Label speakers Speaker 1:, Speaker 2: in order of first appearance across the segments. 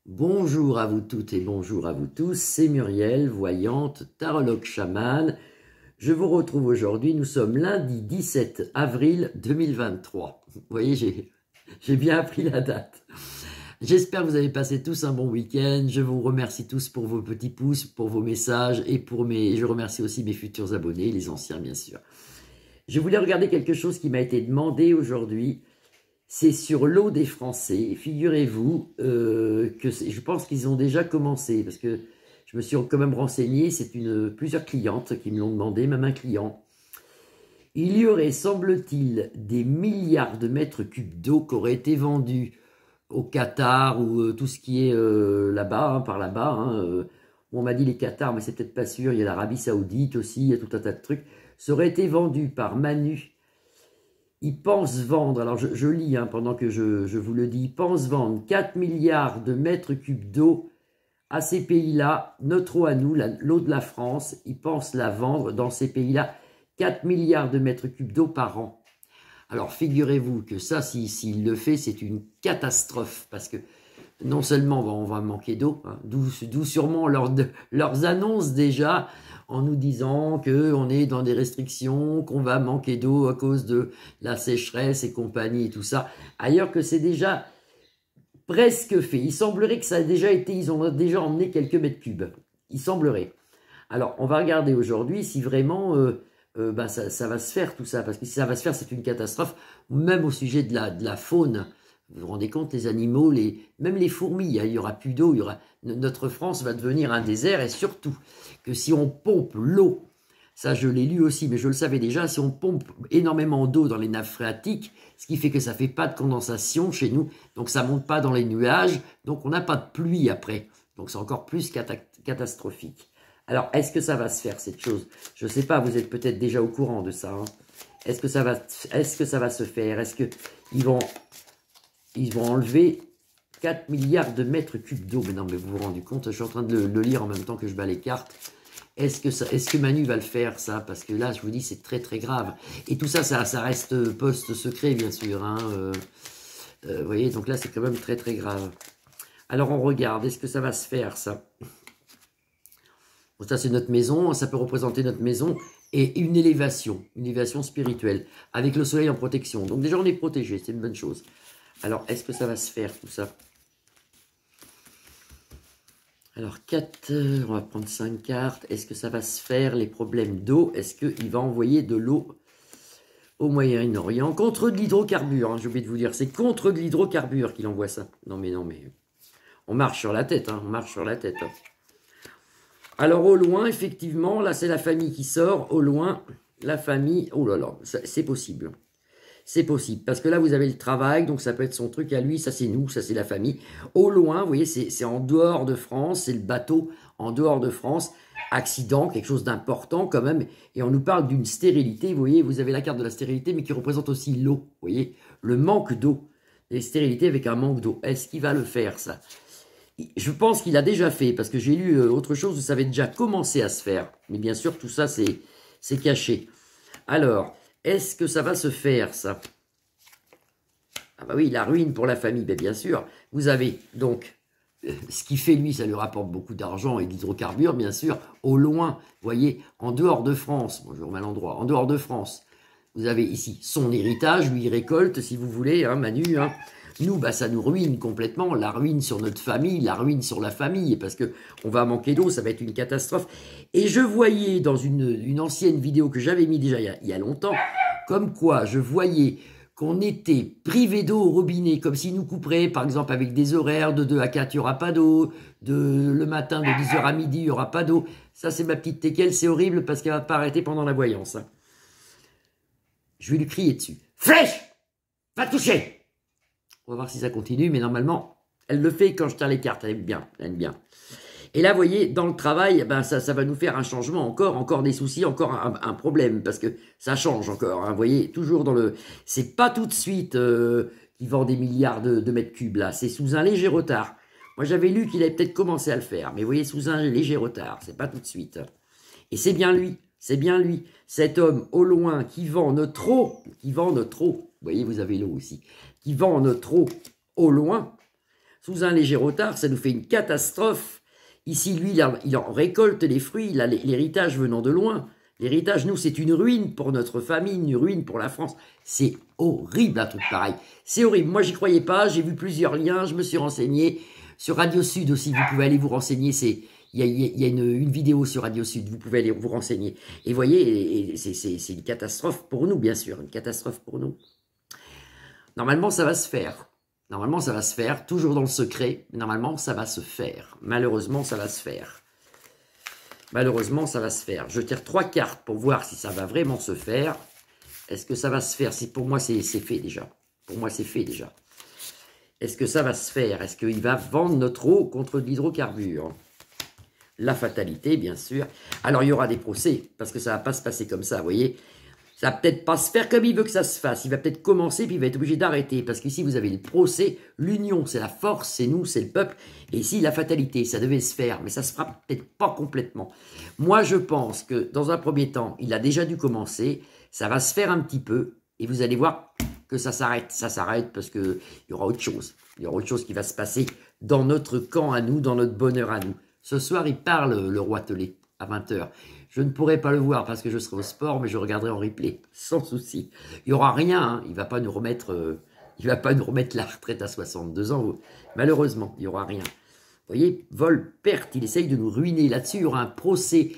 Speaker 1: Bonjour à vous toutes et bonjour à vous tous, c'est Muriel, voyante, tarologue chamane. Je vous retrouve aujourd'hui, nous sommes lundi 17 avril 2023. Vous voyez, j'ai bien appris la date. J'espère que vous avez passé tous un bon week-end. Je vous remercie tous pour vos petits pouces, pour vos messages et je remercie aussi mes futurs abonnés, les anciens bien sûr. Je voulais regarder quelque chose qui m'a été demandé aujourd'hui. C'est sur l'eau des Français. Figurez-vous je pense qu'ils ont déjà commencé, parce que je me suis quand même renseigné, c'est plusieurs clientes qui me l'ont demandé, même un client. Il y aurait, semble-t-il, des milliards de mètres cubes d'eau qui auraient été vendus au Qatar ou tout ce qui est là-bas, par là-bas. On m'a dit les Qatar, mais c'est peut-être pas sûr. Il y a l'Arabie Saoudite aussi, il y a tout un tas de trucs. Ça aurait été vendu par Manu. Ils pensent vendre, alors je lis pendant que je vous le dis, ils pensent vendre 4 milliards de mètres cubes d'eau à ces pays-là, notre eau à nous, l'eau de la France, ils pensent la vendre dans ces pays-là, 4 milliards de mètres cubes d'eau par an. Alors figurez-vous que ça, s'il le fait, c'est une catastrophe, parce que non seulement on va manquer d'eau, d'où sûrement leurs annonces déjà, en nous disant qu'on est dans des restrictions, qu'on va manquer d'eau à cause de la sécheresse et compagnie et tout ça, ailleurs que c'est déjà presque fait. Il semblerait que ça a déjà été, ils ont déjà emmené quelques mètres cubes. Il semblerait. Alors, on va regarder aujourd'hui si vraiment ça va se faire tout ça, parce que si ça va se faire, c'est une catastrophe, même au sujet de la faune. Vous vous rendez compte, les animaux, même les fourmis, il n'y aura plus d'eau, notre France va devenir un désert, et surtout que si on pompe l'eau, ça je l'ai lu aussi, mais je le savais déjà, si on pompe énormément d'eau dans les nappes phréatiques, ce qui fait que ça ne fait pas de condensation chez nous, donc ça ne monte pas dans les nuages, donc on n'a pas de pluie après, donc c'est encore plus catastrophique. Alors, est-ce que ça va se faire, cette chose? Je ne sais pas, vous êtes peut-être déjà au courant de ça. Est-ce que ça va se faire? Est-ce qu'ils vont enlever 4 milliards de mètres cubes d'eau? Mais non, mais vous vous rendez compte, je suis en train de le lire en même temps que je bats les cartes. Est-ce que Manu va le faire, ça? Parce que là, je vous dis, c'est très très grave. Et tout ça, ça reste poste secret, bien sûr. Vous voyez, donc là, c'est quand même très très grave. Alors, on regarde, est-ce que ça va se faire, ça? Bon, ça, c'est notre maison, ça peut représenter notre maison et une élévation spirituelle, avec le soleil en protection. Donc déjà, on est protégé, c'est une bonne chose. Alors, est-ce que ça va se faire, tout ça? Alors, 4, on va prendre 5 cartes. Est-ce que ça va se faire, les problèmes d'eau? Est-ce qu'il va envoyer de l'eau au Moyen-Orient contre de l'hydrocarbure? J'ai oublié de vous dire, c'est contre de l'hydrocarbure qu'il envoie ça. Non, mais on marche sur la tête, on marche sur la tête. Alors, au loin, effectivement, là, c'est la famille qui sort. Au loin, la famille, oh là là, c'est possible. C'est possible, parce que là, vous avez le travail, donc ça peut être son truc à lui, ça c'est nous, ça c'est la famille. Au loin, vous voyez, c'est en dehors de France, c'est le bateau en dehors de France. Accident, quelque chose d'important quand même, et on nous parle d'une stérilité, vous voyez, vous avez la carte de la stérilité, mais qui représente aussi l'eau, vous voyez, le manque d'eau. Les stérilités avec un manque d'eau. Est-ce qu'il va le faire, ça? Je pense qu'il a déjà fait, parce que j'ai lu autre chose, ça avait déjà commencé à se faire. Mais bien sûr, tout ça, c'est caché. Alors, est-ce que ça va se faire, ça? Ah bah oui, la ruine pour la famille, bien sûr. Vous avez donc, ce qui fait lui, ça lui rapporte beaucoup d'argent et d'hydrocarbures, bien sûr. Au loin, vous voyez, en dehors de France, bon, je remets à l'endroit, en dehors de France, vous avez ici son héritage, lui il récolte, si vous voulez, Manu. Nous, ça nous ruine complètement, la ruine sur notre famille, la ruine sur la famille, parce que on va manquer d'eau, ça va être une catastrophe. Et je voyais dans une ancienne vidéo que j'avais mis déjà il y a longtemps, comme quoi je voyais qu'on était privé d'eau au robinet, comme s'ils nous couperaient, par exemple, avec des horaires de 2 à 4, il n'y aura pas d'eau, le matin de 10h à midi, il n'y aura pas d'eau. Ça, c'est ma petite teckel, c'est horrible parce qu'elle ne va pas arrêter pendant la voyance. Je vais lui crier dessus. Flèche! Va toucher! On va voir si ça continue, mais normalement, elle le fait quand je tire les cartes. Elle aime bien, elle aime bien. Et là, vous voyez, dans le travail, ça va nous faire un changement encore des soucis, encore un problème, parce que ça change encore. Vous voyez, toujours dans le... C'est pas tout de suite qu'il vend des milliards de mètres cubes, là. C'est sous un léger retard. Moi, j'avais lu qu'il avait peut-être commencé à le faire, mais vous voyez, sous un léger retard. C'est pas tout de suite. Et c'est bien lui. C'est bien lui, cet homme au loin qui vend notre eau, vous voyez, vous avez l'eau aussi, qui vend notre eau au loin, sous un léger retard, ça nous fait une catastrophe. Ici, lui, il en récolte les fruits, il a l'héritage venant de loin. L'héritage, nous, c'est une ruine pour notre famille, une ruine pour la France. C'est horrible, un truc pareil. C'est horrible. Moi, j'y croyais pas. J'ai vu plusieurs liens. Je me suis renseigné. Sur Radio Sud aussi, vous pouvez aller vous renseigner. Il y a une vidéo sur Radio Sud. Vous pouvez aller vous renseigner. Et vous voyez, c'est une catastrophe pour nous, bien sûr. Une catastrophe pour nous. Normalement, ça va se faire. Normalement, ça va se faire. Toujours dans le secret. Mais normalement, ça va se faire. Malheureusement, ça va se faire. Malheureusement, ça va se faire. Je tire 3 cartes pour voir si ça va vraiment se faire. Est-ce que ça va se faire? Pour moi, c'est fait déjà. Pour moi, c'est fait déjà. Est-ce que ça va se faire? Est-ce qu'il va vendre notre eau contre de l'hydrocarbure? La fatalité, bien sûr. Alors, il y aura des procès, parce que ça ne va pas se passer comme ça, vous voyez. Ça va peut-être pas se faire comme il veut que ça se fasse. Il va peut-être commencer, puis il va être obligé d'arrêter. Parce qu'ici, vous avez le procès, l'union, c'est la force, c'est nous, c'est le peuple. Et ici, la fatalité, ça devait se faire, mais ça se fera peut-être pas complètement. Moi, je pense que, dans un premier temps, il a déjà dû commencer. Ça va se faire un petit peu, et vous allez voir que ça s'arrête. Ça s'arrête parce qu'il y aura autre chose. Il y aura autre chose qui va se passer dans notre camp à nous, dans notre bonheur à nous. Ce soir, il parle, le roi Telé, à 20 h. Je ne pourrai pas le voir parce que je serai au sport, mais je regarderai en replay, sans souci. Il n'y aura rien, hein. Il ne va pas nous remettre la retraite à 62 ans. Malheureusement, il n'y aura rien. Vous voyez, vol, perte, il essaye de nous ruiner. Là-dessus, il y aura un procès.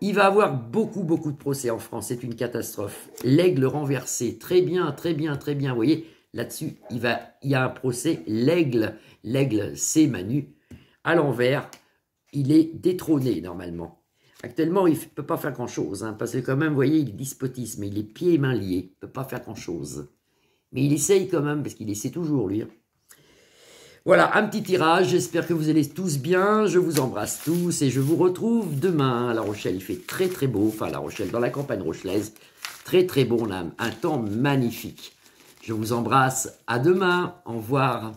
Speaker 1: Il va avoir beaucoup, beaucoup de procès en France. C'est une catastrophe. L'aigle renversé, très bien, très bien, très bien. Vous voyez, là-dessus, il y a un procès. L'aigle, c'est Manu. À l'envers, il est détrôné, normalement. Actuellement, il ne peut pas faire grand-chose, hein, parce que quand même, vous voyez, il est despotisme, il est pieds et mains liés, il ne peut pas faire grand-chose. Mais il essaye quand même, parce qu'il essaie toujours, lui. Voilà, un petit tirage, j'espère que vous allez tous bien, je vous embrasse tous, et je vous retrouve demain à La Rochelle. Il fait très très beau, enfin La Rochelle, dans la campagne rochelaise, très très beau, on a un temps magnifique. Je vous embrasse, à demain, au revoir.